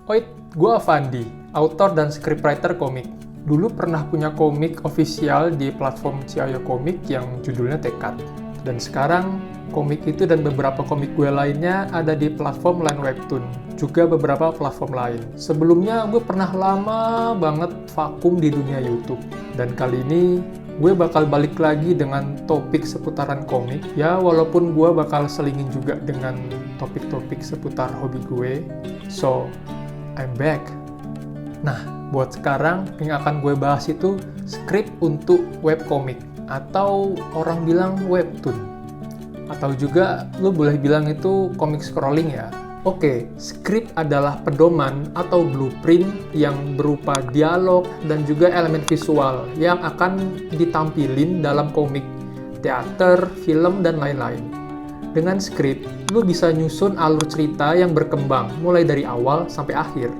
Oi, gue Avandi, author dan scriptwriter komik. Dulu pernah punya komik official di platform Ciayo Komik yang judulnya Tekad. Dan sekarang, komik itu dan beberapa komik gue lainnya ada di platform Line Webtoon, juga beberapa platform lain. Sebelumnya, gue pernah lama banget vakum di dunia YouTube. Dan kali ini, gue bakal balik lagi dengan topik seputaran komik. Ya, walaupun gue bakal selingin juga dengan topik-topik seputar hobi gue. So, I'm back. Nah, buat sekarang yang akan gue bahas itu skrip untuk webcomic atau orang bilang webtoon. Atau juga lo boleh bilang itu comic scrolling ya. Oke, skrip adalah pedoman atau blueprint yang berupa dialog dan juga elemen visual yang akan ditampilin dalam komik, teater, film, dan lain-lain. Dengan skrip, lu bisa nyusun alur cerita yang berkembang mulai dari awal sampai akhir.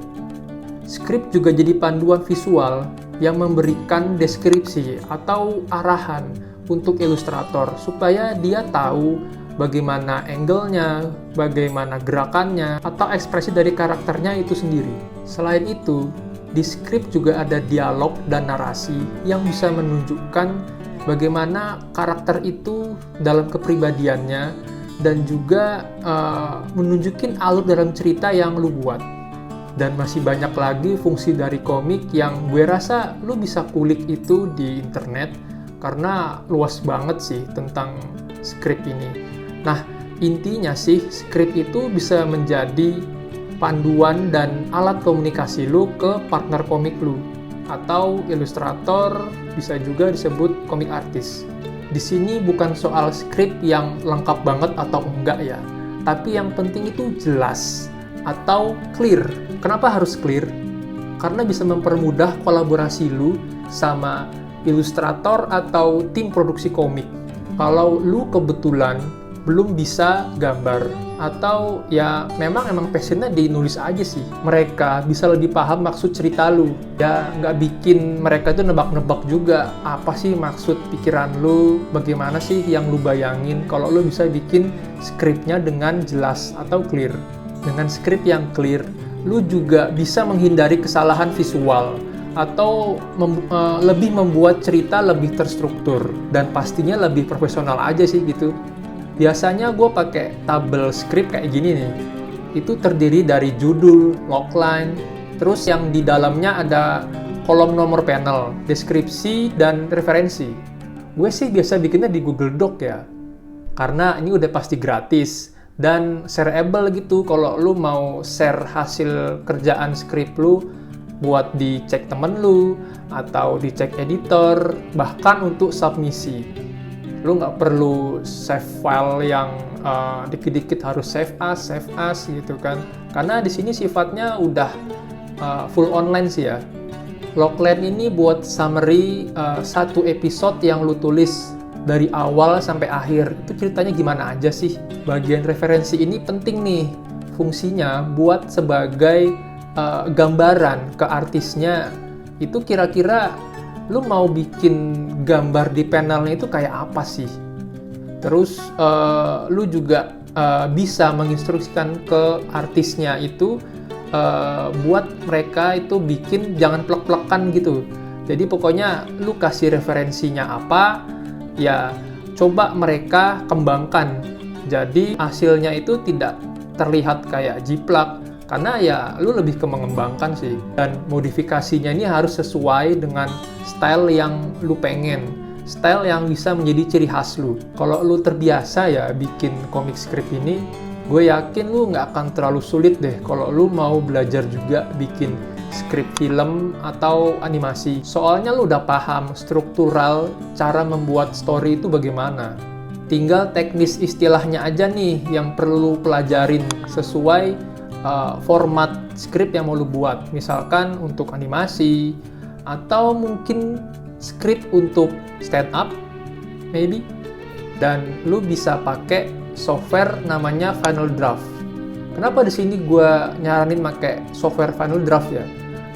Skrip juga jadi panduan visual yang memberikan deskripsi atau arahan untuk ilustrator supaya dia tahu bagaimana angle-nya, bagaimana gerakannya, atau ekspresi dari karakternya itu sendiri. Selain itu, di skrip juga ada dialog dan narasi yang bisa menunjukkan bagaimana karakter itu dalam kepribadiannya dan juga menunjukin alur dalam cerita yang lu buat. Dan masih banyak lagi fungsi dari komik yang gue rasa lu bisa kulik itu di internet karena luas banget sih tentang skrip ini. Nah, intinya sih skrip itu bisa menjadi panduan dan alat komunikasi lu ke partner komik lu atau ilustrator, bisa juga disebut komik artis. Di sini bukan soal skrip yang lengkap banget atau enggak ya, tapi yang penting itu jelas atau clear. Kenapa harus clear? Karena bisa mempermudah kolaborasi lu sama ilustrator atau tim produksi komik. Kalau lu kebetulan belum bisa gambar atau ya memang passionnya di nulis aja sih, mereka bisa lebih paham maksud cerita lu ya, nggak bikin mereka itu nebak-nebak juga apa sih maksud pikiran lu, bagaimana sih yang lu bayangin. Kalau lu bisa bikin skripnya dengan jelas atau clear. Dengan skrip yang clear, lu juga bisa menghindari kesalahan visual atau lebih membuat cerita lebih terstruktur dan pastinya lebih profesional aja sih gitu. Biasanya gue pakai tabel skrip kayak gini nih. Itu terdiri dari judul, logline, terus yang di dalamnya ada kolom nomor panel, deskripsi, dan referensi. Gue sih biasa bikinnya di Google Doc ya, karena ini udah pasti gratis dan shareable gitu. Kalau lu mau share hasil kerjaan skrip lu buat dicek temen lu atau dicek editor, bahkan untuk submisi. Lu nggak perlu save file yang dikit-dikit harus save as gitu kan, karena di sini sifatnya udah full online sih ya. Logline ini buat summary satu episode yang lu tulis dari awal sampai akhir, itu ceritanya gimana aja sih. Bagian referensi ini penting nih, fungsinya buat sebagai gambaran ke artisnya. Itu kira-kira lu mau bikin gambar di panelnya itu kayak apa sih? Terus lu juga bisa menginstruksikan ke artisnya itu buat mereka itu bikin jangan plek-plekan gitu. Jadi pokoknya lu kasih referensinya apa, ya coba mereka kembangkan. Jadi hasilnya itu tidak terlihat kayak jiplak, karena ya lu lebih ke mengembangkan sih. Dan modifikasinya ini harus sesuai dengan style yang lu pengen, style yang bisa menjadi ciri khas lu. Kalau lu terbiasa ya bikin komik skrip ini, gue yakin lu nggak akan terlalu sulit deh kalau lu mau belajar juga bikin skrip film atau animasi. Soalnya lu udah paham struktural cara membuat story itu bagaimana. Tinggal teknis istilahnya aja nih yang perlu lu pelajarin sesuai format skrip yang mau lu buat. Misalkan untuk animasi atau mungkin skrip untuk stand up maybe. Dan lu bisa pakai software namanya Final Draft. Kenapa di sini gue nyaranin pakai software Final Draft ya?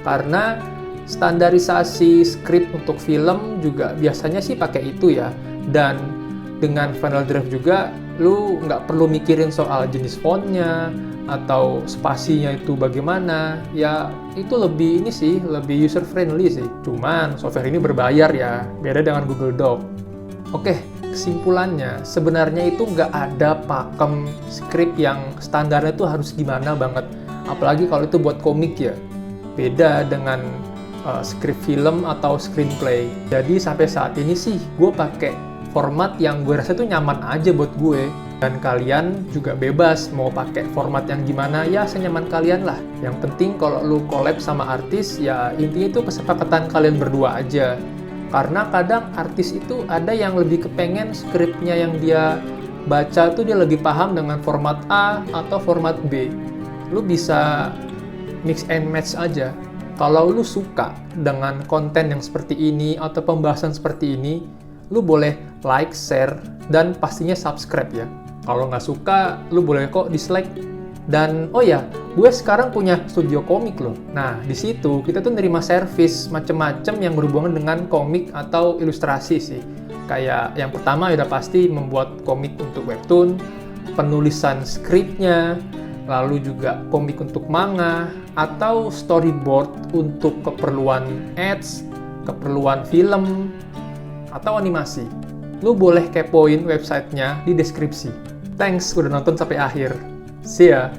Karena standarisasi skrip untuk film juga biasanya sih pakai itu ya. Dan dengan Final Draft juga lu nggak perlu mikirin soal jenis fontnya atau spasinya itu bagaimana, ya itu lebih lebih user friendly sih. Cuman software ini berbayar ya, beda dengan Google Doc. Oke, kesimpulannya sebenarnya itu nggak ada pakem script yang standarnya itu harus gimana banget. Apalagi kalau itu buat komik ya, beda dengan script film atau screenplay. Jadi sampai saat ini sih gue pakai format yang gue rasa tuh nyaman aja buat gue. Dan kalian juga bebas mau pakai format yang gimana, ya senyaman kalian lah. Yang penting kalau lu collab sama artis, ya intinya itu kesepakatan kalian berdua aja. Karena kadang artis itu ada yang lebih kepengen skripnya yang dia baca tuh dia lebih paham dengan format A atau format B. Lu bisa mix and match aja. Kalau lu suka dengan konten yang seperti ini atau pembahasan seperti ini, lu boleh like, share, dan pastinya subscribe ya. Kalau nggak suka, lu boleh kok dislike. Dan oh ya, gue sekarang punya studio komik loh. Nah, di situ kita tuh nerima service macem-macem yang berhubungan dengan komik atau ilustrasi sih. Kayak yang pertama udah pasti membuat komik untuk webtoon, penulisan skripnya, lalu juga komik untuk manga, atau storyboard untuk keperluan ads, keperluan film, atau animasi. Lu boleh kepoin websitenya di deskripsi. Thanks udah nonton sampai akhir. See ya!